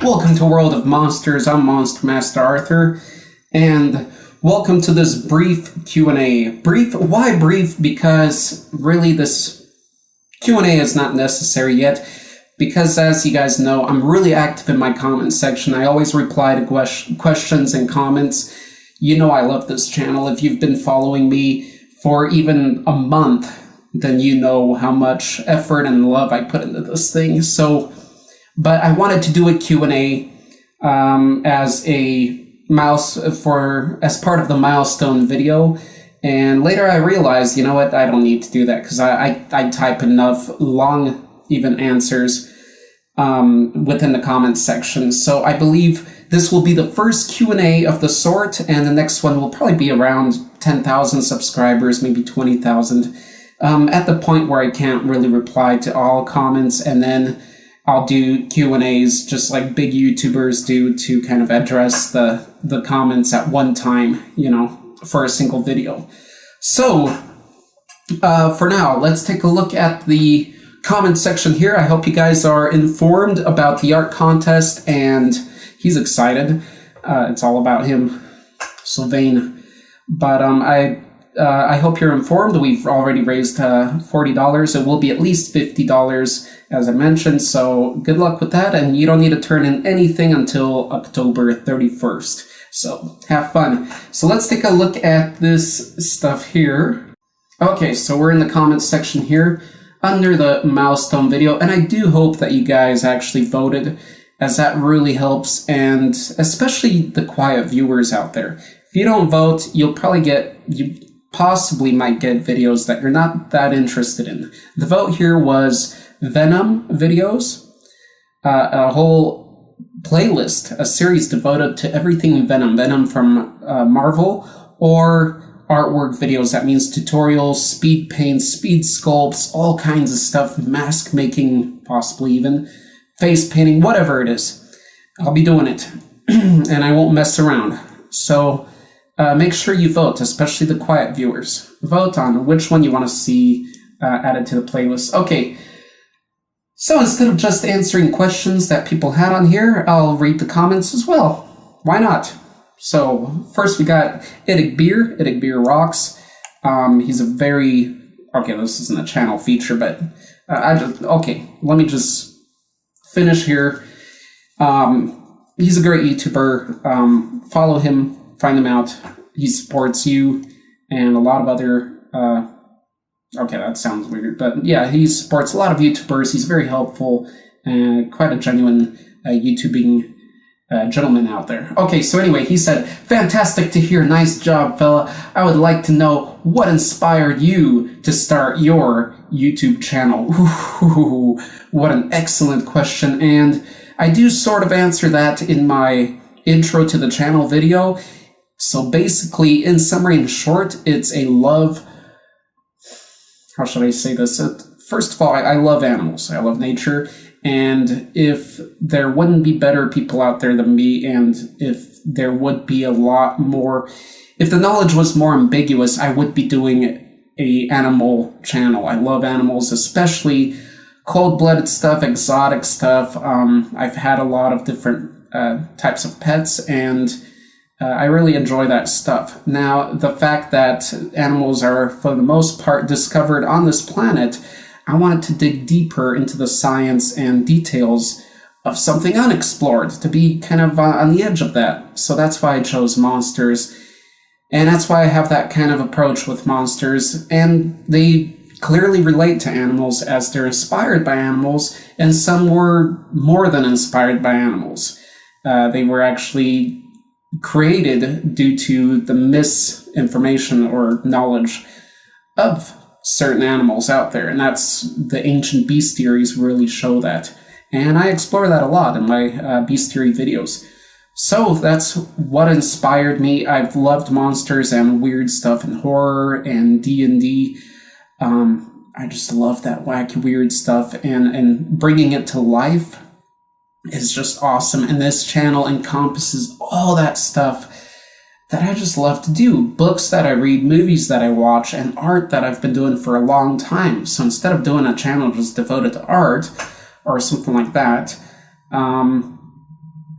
Welcome to World of Monsters. I'm Monster Master Arthur, and welcome to this brief Q&A. Brief? Why brief? Because really this Q&A is not necessary yet, because as you guys know, I'm really active in my comment section. I always reply to questions and comments. You know I love this channel. If you've been following me for even a month, then you know how much effort and love I put into this thing. But I wanted to do a Q&A as part of the milestone video, and later I realized, you know what, I don't need to do that because I type enough long even answers within the comments section. So I believe this will be the first Q&A of the sort, and the next one will probably be around 10,000 subscribers, maybe 20,000, at the point where I can't really reply to all comments, and then I'll do Q&As just like big YouTubers do to kind of address the comments at one time, you know, for a single video. So, for now, let's take a look at the comment section here. I hope you guys are informed about the art contest, and he's excited. It's all about him. Sylvain. But I hope you're informed. We've already raised $40. It will be at least $50, as I mentioned, so good luck with that, and you don't need to turn in anything until October 31st. So have fun. So let's take a look at this stuff here. Okay, so we're in the comments section here under the milestone video, and I do hope that you guys actually voted, as that really helps, and especially the quiet viewers out there. If you don't vote, you possibly might get videos that you're not that interested in. The vote here was Venom videos, a whole playlist, a series devoted to everything Venom from Marvel, or artwork videos. That means tutorials, speed paint, speed sculpts, all kinds of stuff, mask making, possibly even face painting, whatever it is. I'll be doing it, and I won't mess around. So make sure you vote, especially the quiet viewers. Vote on which one you want to see added to the playlist. Okay, so instead of just answering questions that people had on here, I'll read the comments as well. Why not? So first we got Idig Beer. Idig Beer rocks. He's a very... Okay, this isn't a channel feature, but let me just finish here. He's a great YouTuber. Follow him. Find him out. He supports you and a lot of other... okay, that sounds weird, but yeah, he supports a lot of YouTubers. He's very helpful and quite a genuine YouTubing gentleman out there. Okay, so anyway, he said, "Fantastic to hear. Nice job, fella. I would like to know what inspired you to start your YouTube channel." Ooh, what an excellent question, and I do sort of answer that in my intro to the channel video. So basically, in summary, in short, it's a love... How should I say this? First of all, I love animals. I love nature. And if there wouldn't be better people out there than me, and if there would be a lot more... If the knowledge was more ambiguous, I would be doing an animal channel. I love animals, especially cold-blooded stuff, exotic stuff. I've had a lot of different types of pets, and I really enjoy that stuff. Now, the fact that animals are, for the most part, discovered on this planet, I wanted to dig deeper into the science and details of something unexplored, to be kind of on the edge of that. So that's why I chose monsters, and that's why I have that kind of approach with monsters, and they clearly relate to animals as they're inspired by animals, and some were more than inspired by animals. They were actually created due to the misinformation or knowledge of certain animals out there, and that's the ancient beast theories really show that, and I explore that a lot in my beast theory videos. So that's what inspired me. I've loved monsters and weird stuff and horror and D&D. I just love that wacky weird stuff, and bringing it to life is just awesome, and this channel encompasses all that stuff that I just love to do. Books that I read, movies that I watch, and art that I've been doing for a long time. So instead of doing a channel just devoted to art or something like that,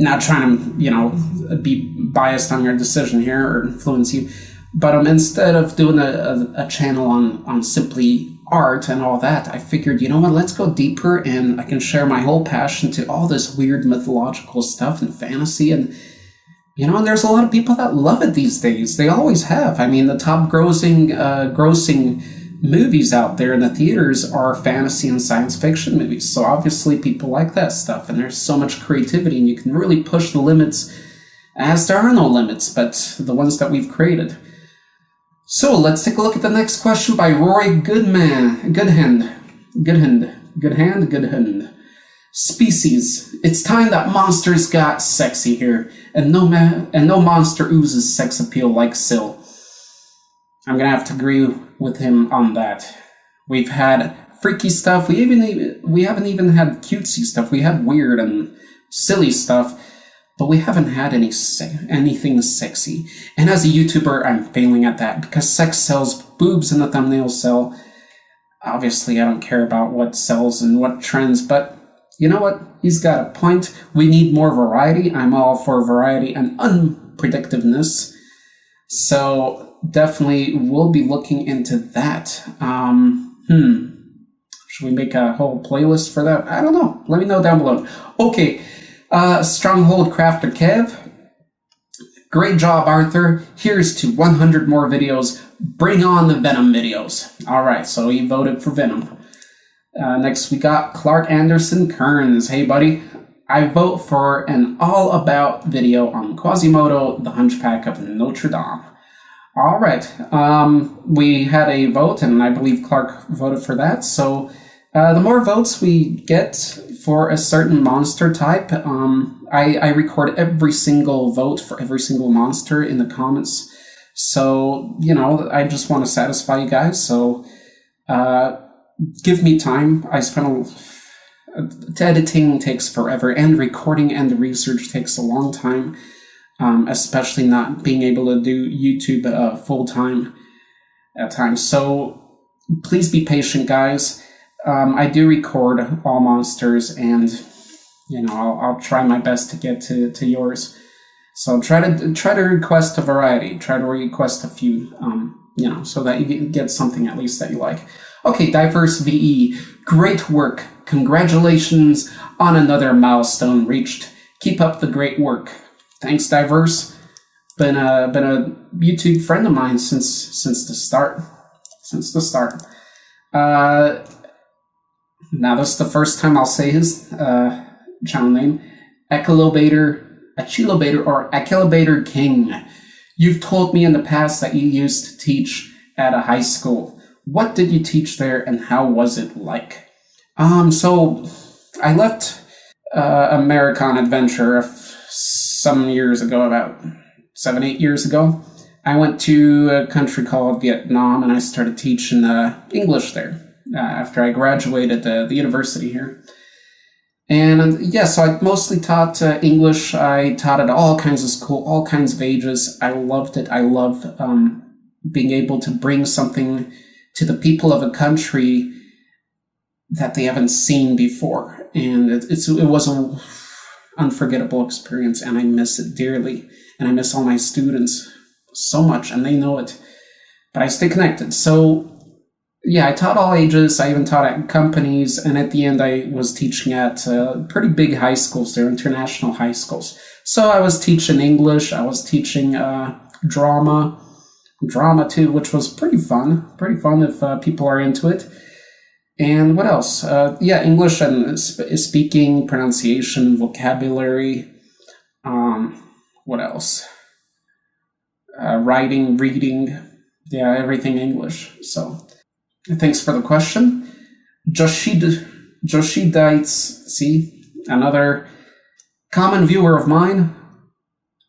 Not trying to, be biased on your decision here or influence you, but instead of doing a channel on simply art and all that, I figured, let's go deeper, and I can share my whole passion to all this weird mythological stuff and fantasy, and and there's a lot of people that love it these days. They always have. I mean, the top grossing movies out there in the theaters are fantasy and science fiction movies. So obviously people like that stuff, and there's so much creativity, and you can really push the limits, as there are no limits, but the ones that we've created. So let's take a look at the next question by Roy Goodhand. Species. It's time that monsters got sexy here, and no monster oozes sex appeal like Syl. I'm gonna have to agree with him on that. We've had freaky stuff. We haven't even had cutesy stuff. We had weird and silly stuff, but we haven't had anything sexy. And as a YouTuber, I'm failing at that because sex sells, boobs in the thumbnail sell. Obviously, I don't care about what sells and what trends, but you know what? He's got a point. We need more variety. I'm all for variety and unpredictiveness. So definitely we'll be looking into that. Should we make a whole playlist for that? I don't know. Let me know down below. Okay. Stronghold Crafter Kev. Great job, Arthur. Here's to 100 more videos. Bring on the Venom videos. All right. So he voted for Venom. Next, we got Clark Anderson Kearns. Hey, buddy. I vote for an all-about video on Quasimodo, the Hunchback of Notre Dame. All right. We had a vote, and I believe Clark voted for that. So the more votes we get for a certain monster type, I record every single vote for every single monster in the comments. So, I just want to satisfy you guys. So give me time. Editing takes forever, and recording and the research takes a long time, especially not being able to do YouTube full-time at times. So please be patient, guys. I do record all monsters, and I'll try my best to get to yours. So try to request a variety. Try to request a few, so that you get something at least that you like. Okay, Diverse VE, great work. Congratulations on another milestone reached. Keep up the great work. Thanks, Diverse. Been a YouTube friend of mine since the start. Now this is the first time I'll say his channel name. Achilobator King. You've told me in the past that you used to teach at a high school. What did you teach there, and how was it like? So I left American Adventure some years ago, about 7-8 years ago. I went to a country called Vietnam, and I started teaching English there after I graduated the university here. And so I mostly taught English. I taught at all kinds of school, all kinds of ages. I loved it. I love being able to bring something to the people of a country that they haven't seen before. And it was an unforgettable experience, and I miss it dearly. And I miss all my students so much, and they know it. But I stay connected. So, I taught all ages. I even taught at companies, and at the end I was teaching at pretty big high schools. They're international high schools. So I was teaching English. I was teaching drama too, which was pretty fun if people are into it. And what else? English and speaking, pronunciation, vocabulary. What else? Writing, reading. Yeah, everything English. So thanks for the question. Joshidites, see, another common viewer of mine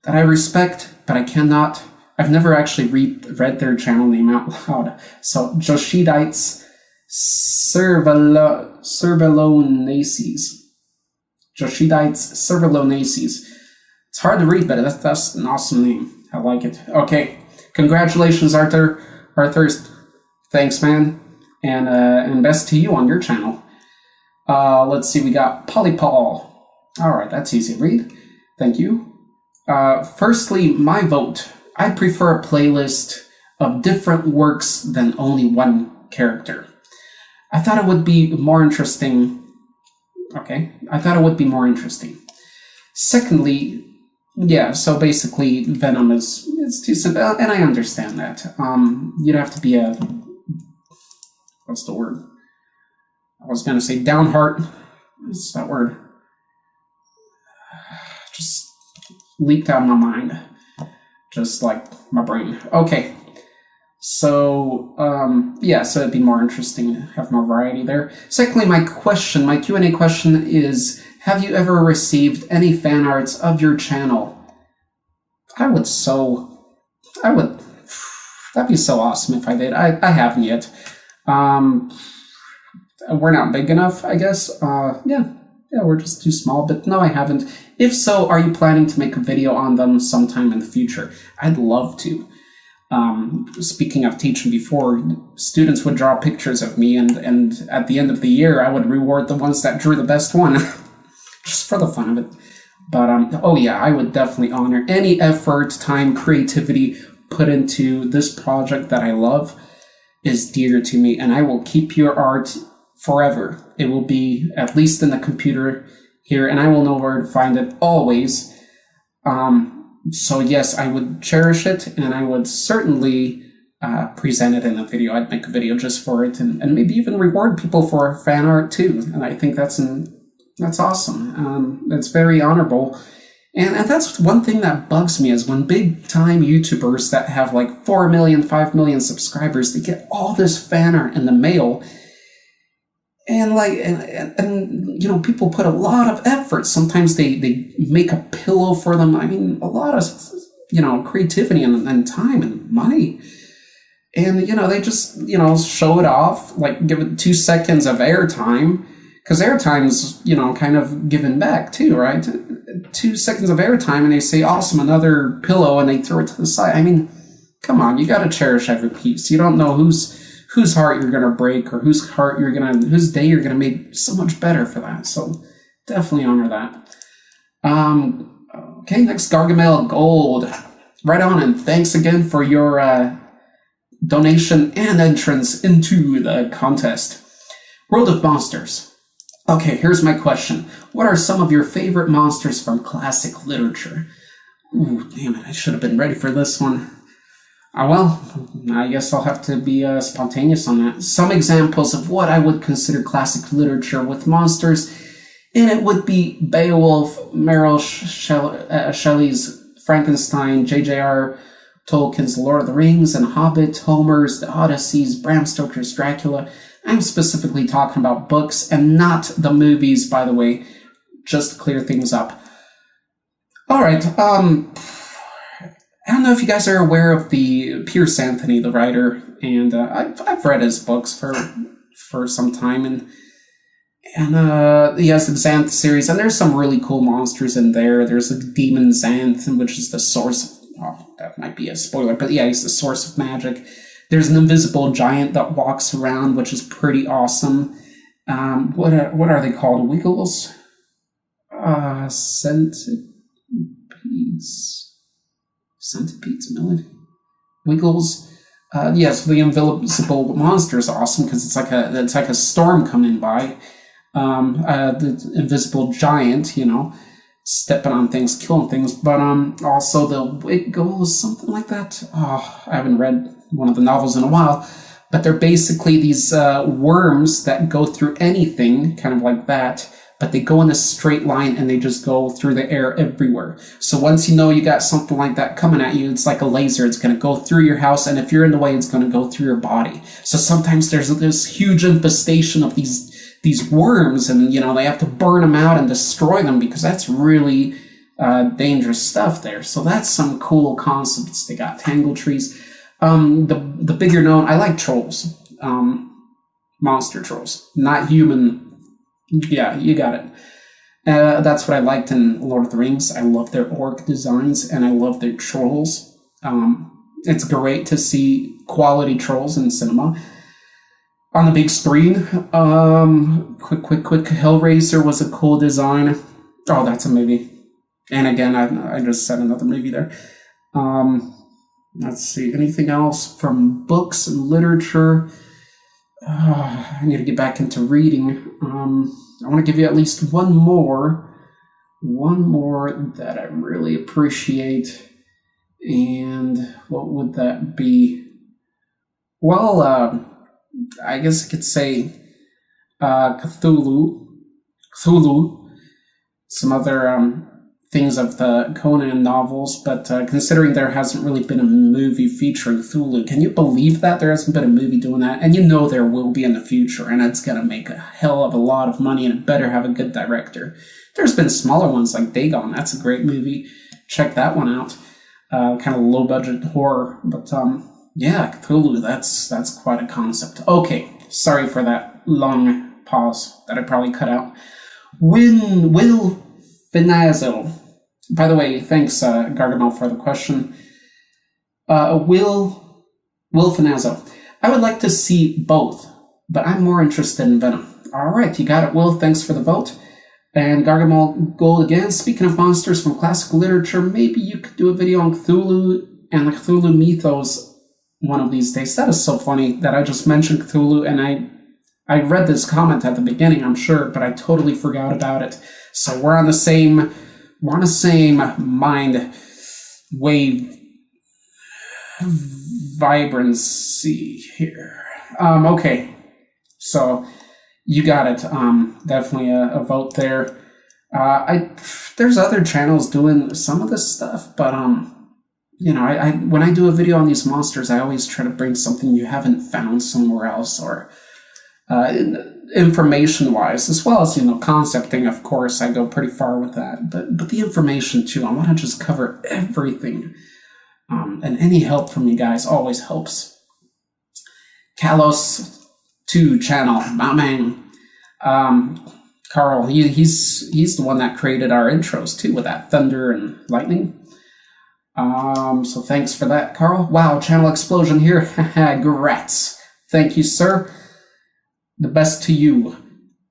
that I respect, but I cannot. I've never actually read their channel name out loud. So Joshidites Cervelonaces. Joshidites Cervelonaces. It's hard to read, but that's an awesome name. I like it. Okay, congratulations, Arthur. Thanks, man, and best to you on your channel. Let's see, we got Polypaul. All right, that's easy to read. Thank you. Firstly, my vote. I prefer a playlist of different works than only one character. I thought it would be more interesting. Okay, I thought it would be more interesting. Secondly, yeah, so basically Venom it's too simple, and I understand that. You'd have to be a, what's the word? I was gonna say downheart. What's that word? Just leaked out of my mind. Just like my brain. Okay. So, yeah, so it'd be more interesting to have more variety there. Secondly, my Q&A question is, have you ever received any fan arts of your channel? That'd be so awesome if I did. I haven't yet. We're not big enough, I guess. Yeah, we're just too small, but no, I haven't. If so, are you planning to make a video on them sometime in the future? I'd love to. Speaking of teaching before, students would draw pictures of me, and at the end of the year, I would reward the ones that drew the best one, just for the fun of it. But, oh yeah, I would definitely honor any effort, time, creativity put into this project that I love is dear to me, and I will keep your art forever. It will be at least in the computer here, and I will know where to find it always. So yes, I would cherish it, and I would certainly present it in a video. I'd make a video just for it, and maybe even reward people for fan art too. And I think that's awesome. It's very honorable. And that's one thing that bugs me is when big-time YouTubers that have like 4 million, 5 million subscribers, they get all this fan art in the mail. And you know, people put a lot of effort. Sometimes they make a pillow for them. I mean, a lot of, you know, creativity and time and money. And, you know, they just, you know, show it off, like give it 2 seconds of airtime. Because airtime's, you know, kind of given back too, right? 2 seconds of airtime and they say, awesome, another pillow, and they throw it to the side. I mean, come on, you got to cherish every piece. You don't know whose heart you're gonna break or whose day you're gonna make so much better for that. So definitely honor that. Okay, next, Gargamel Gold. Right on, and thanks again for your donation and entrance into the contest. World of Monsters. Okay, here's my question. What are some of your favorite monsters from classic literature? Ooh, damn it, I should have been ready for this one. Well, I guess I'll have to be spontaneous on that. Some examples of what I would consider classic literature with monsters, and it would be Beowulf, Mary Shelley's Frankenstein, J.J.R. Tolkien's Lord of the Rings and Hobbit, Homer's The Odysseys, Bram Stoker's Dracula. I'm specifically talking about books and not the movies, by the way, just to clear things up. Alright, I don't know if you guys are aware of the Pierce Anthony, the writer, and I've read his books for some time, and he has the Xanth series, and there's some really cool monsters in there. There's a demon Xanth, which is the source of, that might be a spoiler, but yeah, he's the source of magic. There's an invisible giant that walks around, which is pretty awesome. What are they called? Wiggles? Centipedes, Melody? Wiggles? Yes, the invisible monster is awesome because it's like a storm coming by. The invisible giant, you know, stepping on things, killing things, but also the Wiggles, something like that. Oh, I haven't read one of the novels in a while, but they're basically these worms that go through anything, kind of like that, but they go in a straight line and they just go through the air everywhere. So once you know you got something like that coming at you, it's like a laser. It's going to go through your house, and if you're in the way, it's going to go through your body. So sometimes there's this huge infestation of these worms, and, you know, they have to burn them out and destroy them because that's really dangerous stuff there. So that's some cool concepts. They got tangle trees. The bigger known, I like trolls. Monster trolls, not human. Yeah, you got it. That's what I liked in Lord of the Rings. I love their orc designs, and I love their trolls. It's great to see quality trolls in cinema. On the big screen, quick. Hellraiser was a cool design. Oh, that's a movie. And again, I just said another movie there. Let's see, anything else from books and literature? I need to get back into reading. I want to give you at least one more that I really appreciate. And what would that be? Well, I guess I could say Cthulhu, some other things of the Conan novels, but considering there hasn't really been a movie featuring Cthulhu, can you believe that there hasn't been a movie doing that? And you know there will be in the future, and it's going to make a hell of a lot of money, and it better have a good director. There's been smaller ones like Dagon. That's a great movie. Check that one out. Kind of low-budget horror, but yeah, Cthulhu, that's quite a concept. Okay, sorry for that long pause that I probably cut out. Will Finazzo. By the way, thanks, Gargamel, for the question. Will Finazzo. I would like to see both, but I'm more interested in Venom. All right, you got it, Will. Thanks for the vote. And Gargamel Gold again. Speaking of monsters from classical literature, maybe you could do a video on Cthulhu and the Cthulhu mythos one of these days. That is so funny that I just mentioned Cthulhu, and I read this comment at the beginning, I'm sure, but I totally forgot about it. So we're on the same mind wave vibrancy here. Okay, so you got it. Definitely a vote there. There's other channels doing some of this stuff, but you know, I when I do a video on these monsters, I always try to bring something you haven't found somewhere else, or information-wise, as well as, you know, concepting. Of course, I go pretty far with that, but the information too. I want to just cover everything, and any help from you guys always helps. Kalos 2 channel, my man. Carl, he's the one that created our intros too, with that thunder and lightning. So thanks for that, Carl. Wow, channel explosion here. Grats. Thank you, sir. The best to you.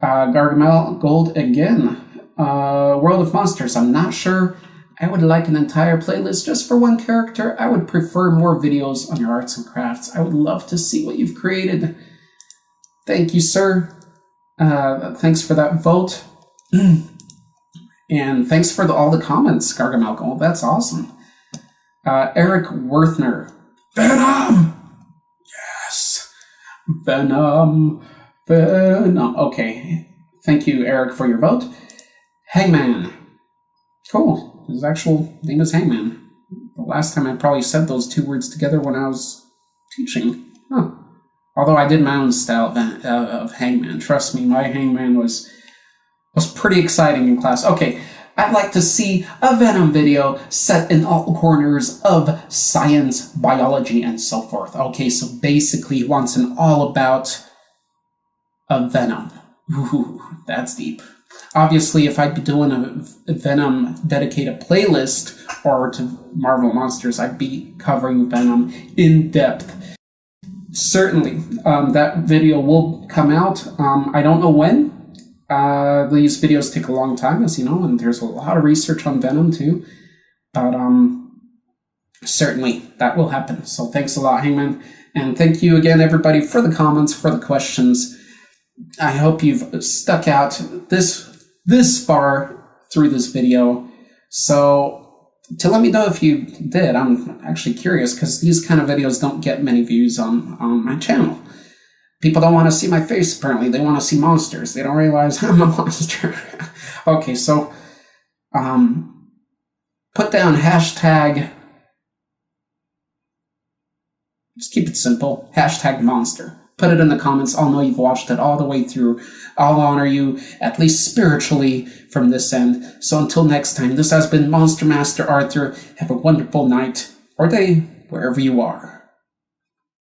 Gargamel Gold again. World of Monsters. I'm not sure. I would like an entire playlist just for one character. I would prefer more videos on your arts and crafts. I would love to see what you've created. Thank you, sir. Thanks for that vote. And thanks for all the comments, Gargamel Gold. That's awesome. Eric Worthner. Venom! Yes! Venom! Okay. Thank you, Eric, for your vote. Hangman. Cool. His actual name is Hangman. The last time I probably said those two words together when I was teaching. Huh. Although I did my own style of Hangman. Trust me, my Hangman was pretty exciting in class. Okay. I'd like to see a Venom video set in all corners of science, biology, and so forth. Okay, so basically he wants an all about a Venom. Ooh, that's deep. Obviously, if I'd be doing a Venom dedicated playlist or to Marvel Monsters, I'd be covering Venom in depth. Certainly, that video will come out. I don't know when. These videos take a long time, as you know, and there's a lot of research on Venom too. But certainly that will happen. So thanks a lot, Hangman. And thank you again, everybody, for the comments, for the questions. I hope you've stuck out this far through this video. So to let me know if you did, I'm actually curious, because these kind of videos don't get many views on my channel. People don't want to see my face, apparently. They want to see monsters. They don't realize I'm a monster. Okay, so put down hashtag, just keep it simple, hashtag monster. Put it in the comments. I'll know you've watched it all the way through. I'll honor you, at least spiritually, from this end. So until next time, this has been Monster Master Arthur. Have a wonderful night or day, wherever you are.